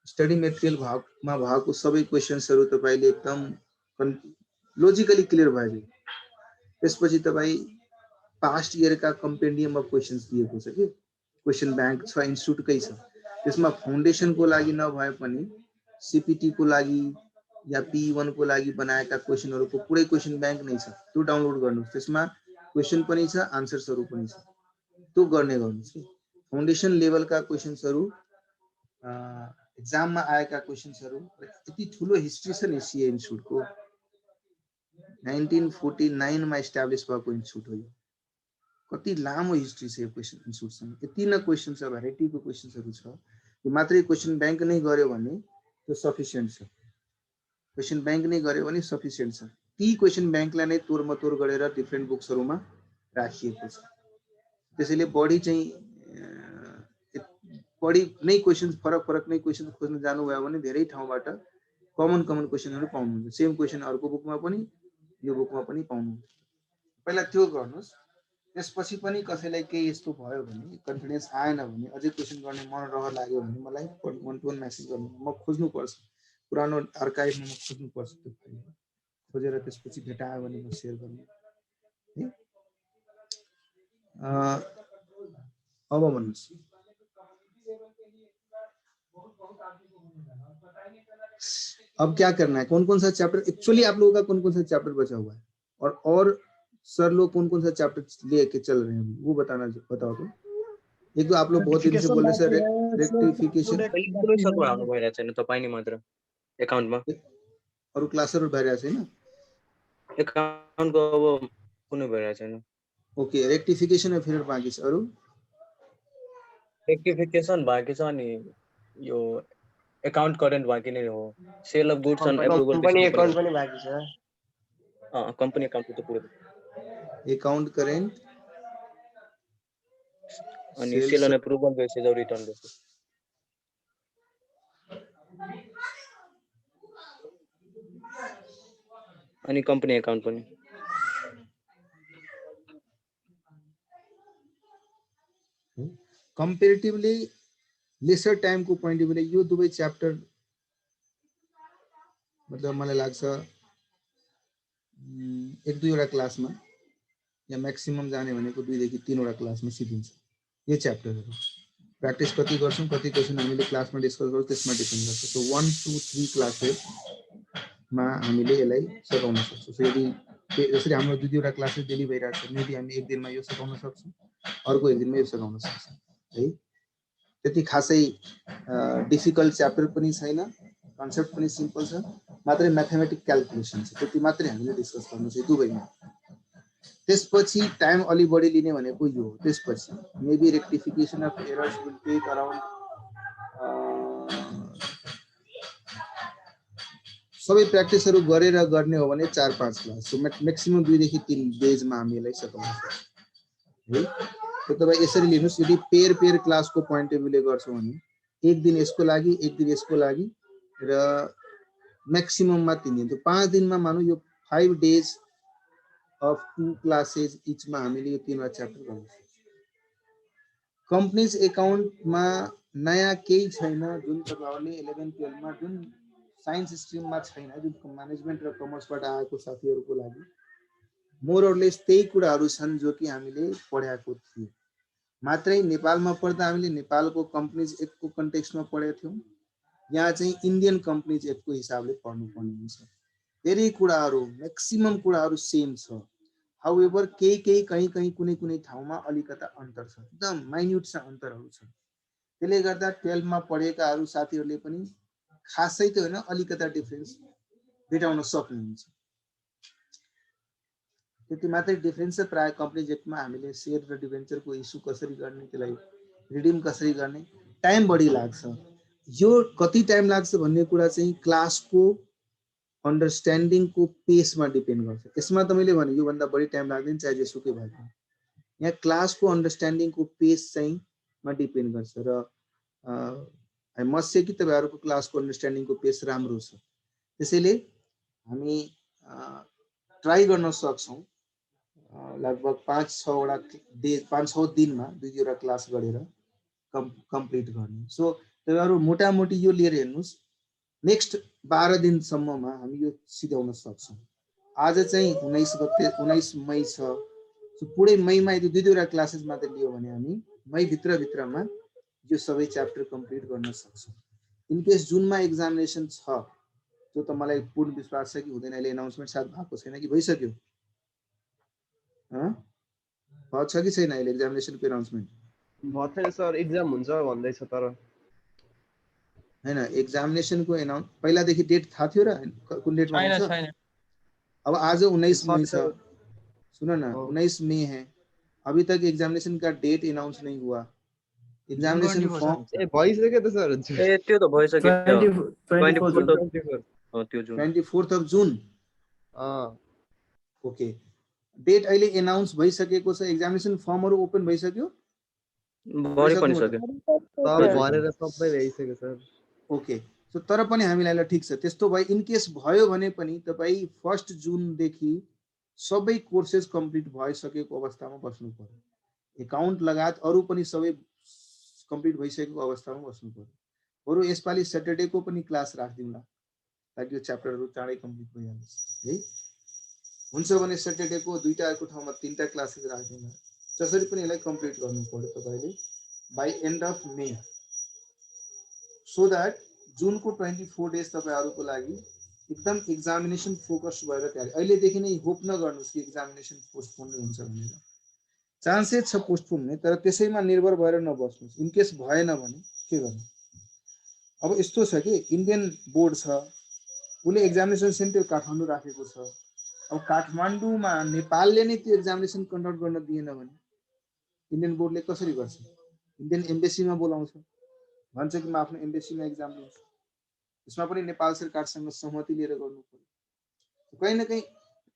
A: स्टडी मेटेरियल भागमा भएको सबै क्वेशन्सहरु तपाईले एकदम लजिकली क्लियर भयो। त्यसपछि तपाई पास्ट इयर का कम्पेन्डियम अफ क्वेशन्स दिएको छ कि क्वेशन ब्याङ्क छ, इन्स्टिट्युटकै छ। त्यसमा फाउन्डेसन को लागि नभए पनि सीपीटी को लागि या P1 को लागि बनाएका क्वेशनहरुको पुरै क्वेशन ब्याङ्क नै छ, त्यो डाउनलोड गर्नुस्। त्यसमा क्वेशन पनि छ, आन्सर्सहरु पनि छ, त्यो गर्ने गर्नुस्। फाउन्डेसन लेभलका क्वेशन्सहरु, एक्जाममा आएका क्वेशन्सहरु, यति ठूलो हिस्ट्री छ नि सीए इन्स्टिट्युटको। 1949 मा एस्टाब्लिश भएको इन्स्टिट्युट हो यो। कति लामो हिस्ट्री छ यो क्वेशन इन्स्टिट्युटसँग। यति न क्वेशन छ, भेराइटीको क्वेशन्सहरु छ। यो मात्रै क्वेशन ब्याङ्क नै गर्यो भने त्यो सफिसिएन्ट छ। क्वेशन बैंक नै गर्यो भने सफिसिएन्ट छ। ती क्वेशन बैंकलाई नै तोडमतोड गरेर डिफ्रेन्ट बुक्सहरुमा राखिएको छ। त्यसैले बढी चाहिँ बढी नै क्वेशन फरक नै क्वेशन खोज्न जानुभयो भने धेरै ठाउँबाट कमन क्वेशनहरु पाउनुहुन्छ। सेम क्वेशन अर्को बुकमा पनि यो बुकमा पनि पाउनुहुन्छ। पहिला त्यो गर्नुस्, त्यसपछि पनि कसैलाई केही यस्तो भयो भने कन्फिडेन्स आएन भने अझै क्वेशन गर्ने मन रहर लाग्यो भने मलाई 1-to-1 मेसेज गर्नु। म खोज्नु पर्छ, पुरानो आर्काइभमा म खोज्नु पर्छ, त्यो फाइल खोजेर त्यसपछि भेटायो भने म शेयर गर्नु। अब भन्नुस्, अब क्या करना है, कौन-कौन सा चैप्टर एक्चुअली आप लोगों का कौन-कौन सा चैप्टर बचा हुआ है और सर लोग कौन-कौन सा चैप्टर लेके चल रहे हैं वो बताओ तो। एक तो आप लोग बहुत दिन से बोल रहे सर रेक्टिफिकेशन
F: कुनै सर पढाउनु भइरहेको छैन, तपाईं नि मात्र एकाउन्टमा
A: अरु क्लासहरु भइरहेको छैन।
F: एकाउन्टको अब कुनै भइरहेको छैन।
A: ओके, रेक्टिफिकेसन फिर बाँकी छ। अरु
F: रेक्टिफिकेसन बाँकी छ अनि यो एकाउन्ट करेन्ट बाँकी नै हो। Sale of goods and approval
E: company account पनि बाँकी छ।
F: कम्पनी एकाउन्ट त पुरै
A: अकाउंट करेंट
F: अनि सेल एन्ड एप्रुभल बेसिस और रिटर्न बेसिस। अनि कम्पनी एकाउन्ट पनि
A: कम्पेरेटिभली लेसर टाइम को पॉइंट अफ भ्यूले यो दुवै च्याप्टर मतलब मलाई लाग्छ 1-2 वटा क्लासमा या मैक्सिमम जाने भनेको 2 देखि 3 वटा क्लासमा सिकिन्छ। यो च्याप्टरहरु प्र्याक्टिस कति गर्छौं, कति क्वेशन हामीले क्लासमा डिस्कस गर्छौं त्यसमा डिपेन्ड गर्छ। सो 1 2 3 क्लासेसमा हामीले यसलाई सकाउन सक्छौं। सो यदि जसरी हाम्रो 2 वटा क्लासेस डेली भइरहेको छ, मेबी हामी एक दिनमा यो सकाउन सक्छौं, अर्को एक दिनमा यो सकाउन सक्छौं है। त्यति खासै डिफिकल्ट च्याप्टर पनि छैन, कन्सेप्ट पनि सिम्पल छ, मात्रै म्याथमेटिक क्याल्कुलेसन छ, त्यति मात्रै हामीले डिस्कस गर्नु छ दुवैमा। त्यसपछि टाइम अलि बढी लिने भनेको यो हो। त्यसपछि maybe rectification of errors will take around सबै प्र्याक्टिसहरु गरेर गर्ने हो भने 4-5 क्लास। सो म्याक्सिमम 2 देखि 3 डेजमा हामी यसलाई सकाउन सक्छौं है। तो तपाईं यसरी लिनुस्, यदि पेयर क्लासको पॉइन्ट अफ भ्यूले गर्छौं भने एक दिन यसको लागि, एक दिन यसको लागि र मैक्सिमम 3 दिन। तो 5 दिनमा मानौ यो 5 डेज अफ 2 क्लासेस इचमा हामीले यो 3 वटा च्याप्टर गर्न सक्छौं। कम्पनीज एकाउन्टमा नयाँ केही छैन जुन तपाईहरुले 11-12 मा जुन साइन्स स्ट्रीममा छैन, जुन म्यानेजमेन्ट र कमर्सबाट आएको साथीहरुको लागि मोरलेस त्यही कुराहरु छन् जो कि हामीले पढ्याएको थियो। मात्रै नेपालमा पढ्दा हामीले नेपालको कम्पनीज एक्टको कन्टेक्स्टमा पढेका थियौं, यहाँ चाहिँ इन्डियन कम्पनीज एक्टको हिसाबले पढ्नु पर्ने हुन्छ। धेरै कुराहरु मैक्सिमम कुराहरु सेम छ। हाउएभर केही कहीं कुनै ठाउँमा अलिकता अन्तर छ, एकदम माइन्युट सा अन्तरहरु छन्। त्यसले गर्दा 12 मा पढेकाहरु साथीहरुले पनि खासै त हैन, अलिकता डिफरेन्स भेटाउन सक्नुहुन्छ। त्यति मात्रै डिफरेन्स छ। प्राय कम्पनीज एक्टमा हामीले शेयर र डिभेन्चरको इस्यु कसरी गर्ने, त्यसलाई रिडिम कसरी गर्ने, टाइम बढी लाग्छ। यो कति टाइम लाग्छ भन्ने कुरा चाहिँ क्लासको अन्डरस्ट्यान्डिङको पेसमा डिपेन्ड गर्छ। यसमा त मैले भने यो भन्दा बढी टाइम लाग्दैन चाहे जेसुकै भए पनि। यहाँ क्लासको अन्डरस्ट्यान्डिङको पेस चाहिँ मा डिपेन्ड गर्छ र आई मस्ट से कि तपाईहरुको क्लासको अन्डरस्ट्यान्डिङको पेस राम्रो छ। त्यसैले हामी ट्राई गर्न सक्छौं लगभग 5-6 वटा डे 5-6 दिनमा 2 वटा क्लास गरेर कम्प्लिट गर्ने। सो तपाईहरु मोटामोटी यो लिएर हेर्नुस्, नेक्स्ट 12 दिनसम्ममा हामी यो सिकाउन सक्छौं। आज चाहिँ 19 मई छ। सो पुरै मईमा यदि 2 वटा क्लासेस मात्र लियो भने हामी मई भित्रमा यो सबै च्याप्टर कम्प्लिट गर्न सक्छौं। इन केस जुनमा एक्जामिनेसन छ, त्यो त मलाई पूर्ण विश्वास छ कि हुँदैन। अहिले अनाउन्समेन्ट साथ भएको छैन कि भइसक्यो? भएको छ कि छैन अहिले एक्जामिनेसनको अनाउन्समेन्ट?
E: भएको छैन सर, एक्जाम हुन्छ भन्दै छ तर
A: हैन। एक्जामिनेसनको अनाउन्स पहिलादेखि डेट थाहा थियो र कुन डेटमा हुन्छ? अब आज 19 मई छ, सुन ना 19 मई है, अभी तक एग्जामिनेशन का डेट अनाउंस नहीं हुआ। एग्जामिनेशन फॉर्म
E: ए भइसक्यो त सर।
F: ए त्यो त भइसक्यो
E: 24
F: त्यो जुन
A: 24th of June. Okay, date अहिले एनाउन्स भइसकेको छ, एक्जामिनेसन फर्महरु ओपन भइसक्यो,
F: भरि पनि सक्यो।
E: सब भरेर सबै भइसक्यो सर।
A: ओके, सो तर पनि हामीलाई ल ठीक छ, त्यस्तो भए इन केस भयो भने पनि तपाई 1 जुन देखि सबै कोर्सेस कम्प्लिट भइसकेको अवस्थामा बस्नु पर्यो। एकाउन्ट लगायत अरु पनि सबै कम्प्लिट भइसकेको अवस्थामा बस्नु पर्यो। बरु यसपालि सैटरडे को पनि क्लास राख्दिउँला ताकि यो च्याप्टरहरु चाँडै कम्प्लिट भइहालोस् है। हुन्छ भने सैटरडे को दुईटाको ठाउँमा तीनटा क्लासेस राख्दिउँला, जसरी पनि यसलाई कम्प्लिट गर्नु पर्यो तपाईले by end of May, so that June को 24 डेज तपाईहरुको लागि एकदम एक्जामिनेसन फोकस भएर तयारी। अहिलेदेखि नै होप नगर्नुस् कि एक्जामिनेसन पोस्टपोन हुन्छ भनेर, चान्सेस छ पोस्टपोन हुने, तर त्यसैमा निर्भर भएर नबस्नुस्। इन केस भएन भने के गर्नु? अब यस्तो छ कि इन्डियन बोर्ड छ, उले एक्जामिनेसन सेन्टर काठमाडौँ राखेको छ। अब काठमाडौँमा नेपालले नै त्यो एक्जामिनेसन कन्डक्ट गर्न दिएन भने इन्डियन बोर्डले कसरी गर्छ? इन्डियन एम्बेसीमा बोलाउँछ, भन्छ कि म आफ्नो एम्बेसीमा एक्जाम लिन्छु। यसमा पनि नेपाल सरकारसँग सहमति लिएर गर्नु पर्यो। कहीं न कहीं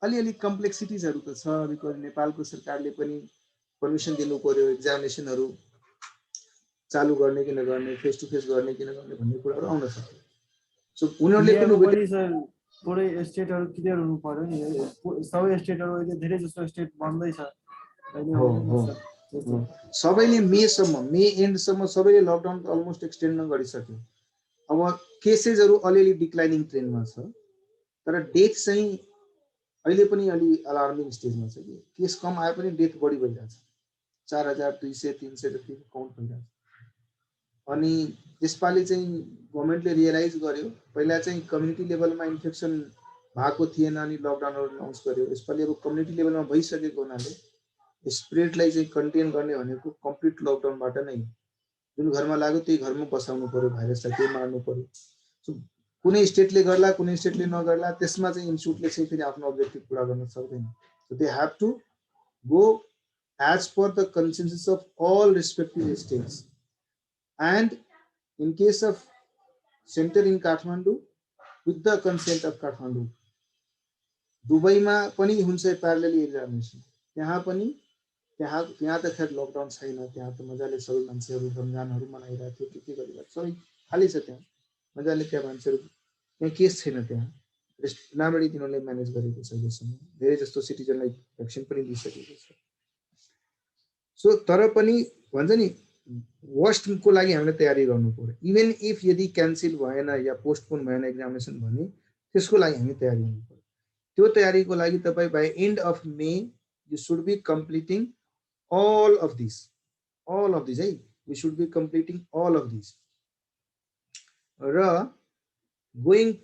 A: अलिअलि कम्प्लेक्सिटिजहरु त छ, बिकज नेपालको सरकारले पनि परमिसन दिनु पर्यो एक्जामिनेसनहरु चालू गर्ने कि नगर्ने, फेस टु फेस गर्ने कि नगर्ने भन्ने कुराहरु आउन सक्छ। सो उनीहरुले पनि
G: सर पुरै स्टेटहरु क्लियर हुनु पर्यो नि, सबै स्टेटहरु अहिले धेरै जस्तो स्टेट बन्दै छ अहिले।
A: सबैले मे सम्म, मे एन्ड सम्म सबैले लकडाउन अलमोस्ट एक्सटेन्ड गरिसक्यो। अब केसेसहरु अलिअलि डिक्लाइनिङ ट्रेन्डमा छ, तर डेथ चाहिँ अहिले पनि अलि अलार्मिङ स्टेजमा छ कि केस कम आए पनि डेथ बढी भइरहेछ, 4200 300 जति काउन्ट भइरहेछ। अनि यसपालि चाहिँ गभर्नमेन्टले रियलाइज गर्यो, पहिला चाहिँ कम्युनिटी लेभलमा इन्फेक्सन भएको थिएन अनि लकडाउनहरु अनाउन्स गर्यो। यसपालि अब कम्युनिटी लेभलमा भइसकेको हुनाले स्प्रेडलाई चाहिँ कन्टेन गर्ने भनेको कम्प्लिट लकडाउनबाट नै, जुन घरमा लाग्यो त्यही घरमा बसाउनु पर्यो, भाइरसलाई त्यही मार्नु पर्यो। सो कुनै स्टेटले गर्ला कुनै स्टेटले नगर्ला, त्यसमा चाहिँ इन्स्टिट्युटले चाहिँ फेरि आफ्नो अब्जेक्टिभ पूरा गर्न सक्दैन। So they have to go as per the consensus of all respective states. And in case of center in Kathmandu, with the consent of Kathmandu, दुबईमा पनि हुन्छ प्यारेलली एक्जामिनेसन, त्यहाँ पनि त्यहाँ त खैर लकडाउन छैन, त्यहाँ त मजाले सबै मान्छेहरु रमजानहरु मनाइरहेको थियो, के गरिरहेको सबै खाली छ त्यहाँ, मजाले त्यहाँ मान्छेहरु, त्यहाँ केस छैन, त्यहाँ राम्ररी तिनीहरुले म्यानेज गरेको छ अहिलेसम्म, धेरै जस्तो सिटिजनलाई भ्याक्सिन पनि दिइसकेको छ। सो तर पनि भन्छ नि वर्स्ट को लागि हामीले तयारी गर्नु पर्यो। इभन इफ यदि क्यान्सल भएन या पोस्टपोन भएन एक्जामिनेसन भने त्यसको लागि हामी तयारी गर्नु पर्यो। त्यो तयारीको लागि तपाई by end of May you should be completing all of these है, we should be completing all of these र गोइङ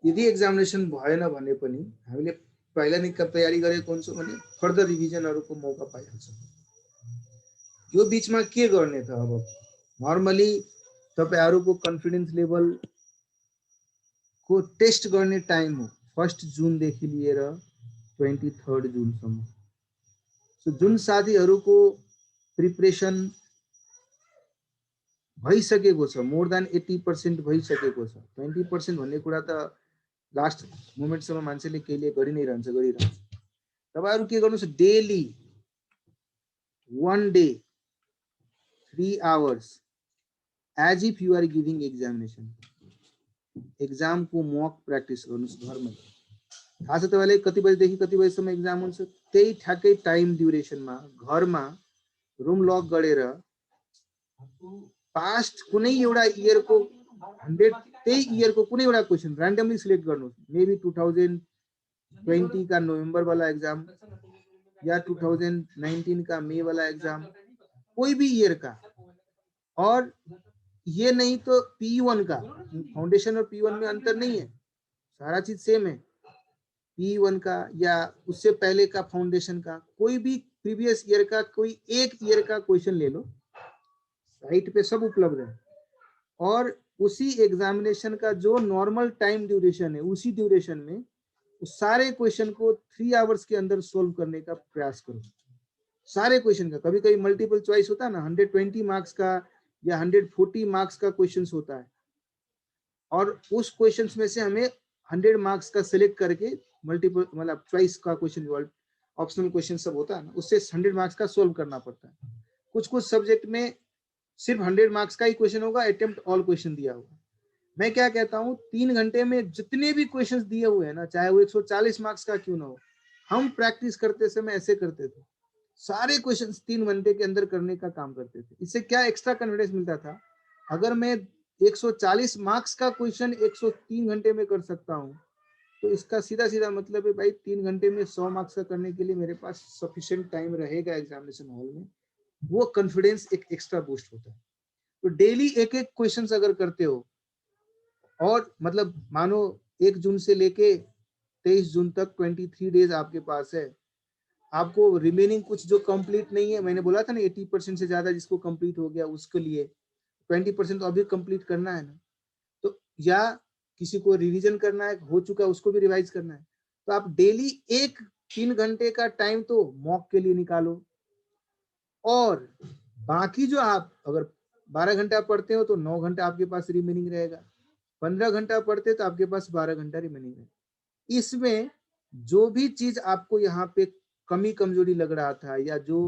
A: यदि एक्जामिनेसन भएन भने पनि हामीले पहिला नै तयारी गरेको हुन्छौँ भने फर्दर रिभिजनहरुको मौका पाइहाल्छ। यो बीचमा के गर्ने त? अब नर्मली तपाईहरुको कन्फिडेन्स लेभल को टेस्ट गर्ने टाइम हो 1 जुन देखि लिएर 23 जुन सम्म। सो जुन साथीहरुको प्रिपरेसन भइसकेको छ, मोर देन 80% भइसकेको छ, 20% भन्ने कुरा त लास्ट मोमेन्टसम्म मान्छेले केहीले गरि नै रहन्छ। तपाईहरु के गर्नुस्, daily 1 day 3 hours as if you are giving examination, exam को मक प्र्याक्टिस गर्नुस् घरमा। थाहा छ तपाईलाई कति बजेदेखि कति बजेसम्म एक्जाम हुन्छ, त्यही ठ्याक्कै टाइम ड्युरेसनमा घरमा रुम लक गरेर पास्ट कुनै एउटा इयरको 100 त्यही इयरको कुनै एउटा क्वेशन र्यान्डमली सिलेक्ट गर्नु, मेबी 2020 का नवंबर वाला एग्जाम या 2019 का मई वाला एग्जाम, कोई भी ईयर का। और ये नहीं तो P1 का, फाउंडेशन और P1 में अंतर नहीं है, सारा चीज सेम है। P1 का या उससे पहले का फाउंडेशन का कोई भी प्रीवियस ईयर का कोई एक ईयर का क्वेश्चन ले लो, साइट पे सब उपलब्ध है। और उसी एग्जामिनेशन का जो नॉर्मल टाइम ड्यूरेशन है, उसी ड्यूरेशन में उस सारे क्वेश्चन को 3 आवर्स के अंदर सोल्व करने का प्रयास करो। सारे क्वेश्चन का, कभी कभी मल्टीपल चॉइस होता है ना, 120 मार्क्स का या 140 मार्क्स का क्वेश्चन होता है, और उस क्वेश्चंस में से हमें 100 मार्क्स का सिलेक्ट करके मल्टीपल मतलब चॉइस का क्वेश्चन, ऑप्शनल क्वेश्चन सब होता है ना, उससे 100 मार्क्स का सोल्व करना पड़ता है। कुछ कुछ सब्जेक्ट में सिर्फ 100 मार्क्स का ही क्वेश्चन होगा, अटेम्प्ट ऑल क्वेश्चन दिया होगा। मैं क्या कहता हूँ, 3 घंटे में जितने भी क्वेश्चंस दिए हुए हैं ना, चाहे वो 140 मार्क्स का क्यों ना हो, हम प्रैक्टिस करते समय ऐसे करते थे, सारे क्वेश्चंस 3 घंटे के अंदर करने का काम करते थे। इससे क्या एक्स्ट्रा कॉन्फिडेंस मिलता था, अगर मैं 140 मार्क्स का क्वेश्चन 103 घंटे में कर सकता हूँ, तो इसका सीधा सीधा मतलब है भाई 3 घंटे में 100 मार्क्स का करने के लिए मेरे पास सफिशिएंट टाइम रहेगा एग्जामिनेशन हॉल में। वो कॉन्फिडेंस एक एक्स्ट्रा बूस्ट होता है। तो डेली एक एक क्वेश्चन अगर करते हो, और मतलब मानो 1 जून से लेके 23 जून तक 23 डेज आपके पास है, आपको रिमेनिंग कुछ जो कंप्लीट नहीं है, मैंने बोला था ना 80% से ज्यादा जिसको कंप्लीट हो गया उसके लिए 20% तो अभी कंप्लीट करना है ना, तो या किसी को रिवीजन करना है, हो चुका है उसको भी रिवाइज करना है, तो आप डेली 3 घंटे का टाइम तो मॉक के लिए निकालो। और बाकी जो आप अगर 12 घंटा पढ़ते हो तो 9 घंटा आपके पास रिमेनिंग रहेगा, 15 घंटा पढ़ते तो आपके पास 12 घंटा रिमेनिंग है। इसमें जो भी चीज आपको यहाँ पे कमी कमजोरी लग रहा था या जो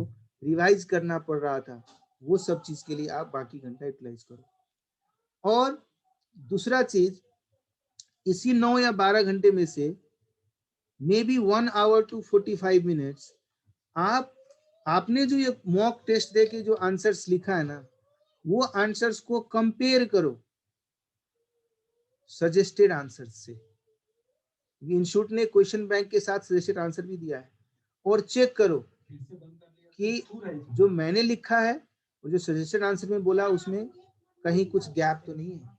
A: रिवाइज करना पड़ रहा था, वो सब चीज के लिए आप बाकी घंटा यूटिलाइज करो। और दूसरा चीज, इसी 9 या 12 घंटे में से maybe 1 hour to 45 minutes आपने जो ये मॉक टेस्ट दे के जो आंसर्स लिखा है ना, वो आंसर्स को कंपेयर करो सजेस्टेड आंसर्स से। इंस्टीट्यूट ने क्वेश्चन बैंक के साथ सजेस्टेड आंसर भी दिया है, और चेक करो कि जो मैंने लिखा है वो जो सजेस्टेड आंसर में बोला उसमें कहीं कुछ गैप तो नहीं है।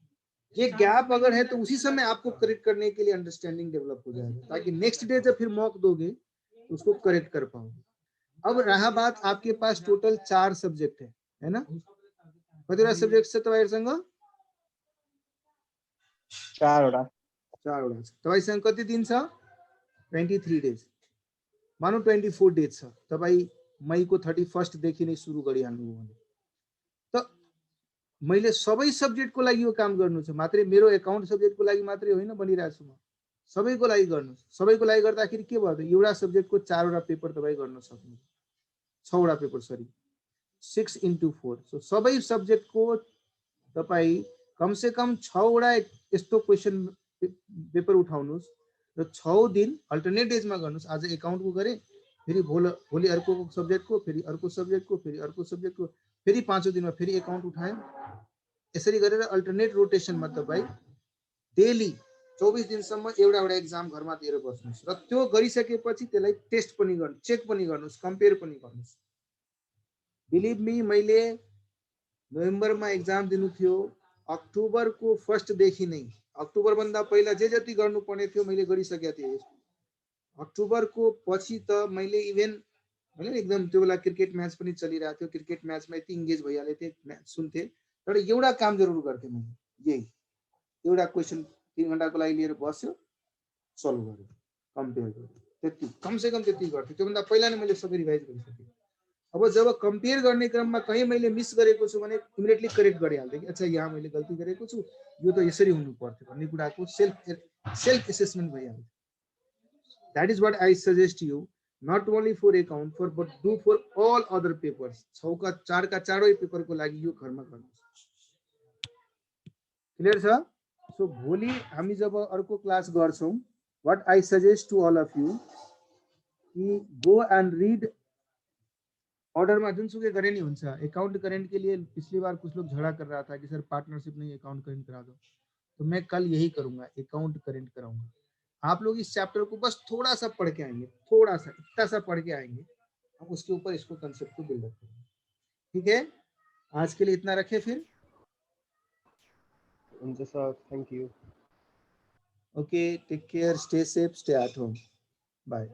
A: ये गैप अगर है तो उसी समय आपको करेक्ट करने के लिए अंडरस्टैंडिंग डेवलप हो जाएगा, ताकि नेक्स्ट डे जब फिर मॉक दोगे तो उसको करेक्ट कर पाओगे। अब रहा बात, आपके पास टोटल 4 सब्जेक्ट है ना? कतिवटा सब्जेक्ट छ तपाईहरुसँग?
F: 4 वटा
A: 4 वटा छ। तपाईसँग कति दिन छ? 23 डेज। मानौ 24 डेज छ, तपाई मईको 31 देखि नै सुरु गरिहाल्नु हो भने त मैले सबै सब्जेक्टको लागि यो काम गर्नु छ, मात्रै मेरो एकाउन्ट सब्जेक्टको लागि मात्रै होइन बनिरहेको छु म, सबैको लागि गर्नु। सबैको लागि गर्दाखेरि के भयो त, एउटा सब्जेक्टको 4 वटा पेपर तपाई गर्न सक्नु, 6 वटा पेपर सरी 6 into 4। सो सबै सब्जेक्टको तपाई कम से कम 6 वटा यस्तो क्वेशन पेपर उठाउनुस् र 6 दिन अल्टरनेट डेजमा गर्नुस्। आज एकाउन्टको गरे, फेरि भोलि अर्को सब्जेक्टको, फेरि अर्को सब्जेक्टको, फेरि अर्को सब्जेक्टको, फेरि 5औं दिनमा फेरि एकाउन्ट उठायो। यसरी गरेर अल्टरनेट रोटेसनमा तपाई डेली 24 दिनसम्म एउटा एउटा एक्जाम घरमा दिएर बस्नुस् र त्यो गरिसकेपछि त्यसलाई टेस्ट पनि गर्नु, चेक पनि गर्नुस्, कम्पेयर पनि गर्नुस्। बिलिभ मी, मैले नोभेम्बरमा एक्जाम दिनु थियो, अक्टोबरको 1 देखि नै, अक्टोबर भन्दा पहिला जे जति गर्नुपर्ने थियो मैले गरिसकेको थिएँ। अक्टोबरको पछि त मैले इभेन हैन एकदम त्यो बेला क्रिकेट म्याच पनि चलिरहेको थियो, क्रिकेट म्याचमा यति इन्गेज भइहाले थिएँ, म्याच सुन्थे, तर एउटा काम जरुर गर्थेँ मैले, यही एउटा क्वेशन 3 घण्टाको लागि लिएर बस्यो, सल्भ गर्यो, कम्पेयर गर्यो, त्यति कम से कम त्यति गर्थेँ। त्योभन्दा पहिला नै मैले सबै रिभाइज गरिसकेँ। अब जब कंपेयर गर्ने क्रममा कहीं मैले मिस गरेको छु भने इमिडिएटली करेक्ट गरिहाल्थे कि अच्छा यहाँ मैले गल्ती गरेको छु, यो त यसरी हुनु पर्थ्यो भन्ने कुराको सेल्फ असेसमेन्ट भइहाल्छ। That is what I suggest you, not only for account for but do for all other papers. 6 का 4 का चारै पेपरको लागि यो घरमा गर्नुस्। क्लियर छ? सो भोलि हामी जब अर्को क्लास गर्छौं, what I suggest to all of you कि गो एंड रीड ऑर्डर में जुनसुकै गरे नहीं हुन्छ। अकाउंट करेंट के लिए पिछली बार कुछ लोग झगड़ा कर रहा था कि सर पार्टनरशिप नहीं अकाउंट करेंट करा दो, तो मैं कल यही करूंगा, अकाउंट करेंट कराऊंगा। आप लोग इस चैप्टर को बस थोड़ा सा पढ़ के आएंगे, थोड़ा सा इतना सा पढ़ के आएंगे, हम उसके ऊपर इसको कंसेप्ट को बिल्डअप करेंगे। ठीक है, आज के लिए इतना रखे फिर।
E: Sir thank you.
A: Okay, take care, stay safe, stay at home, bye.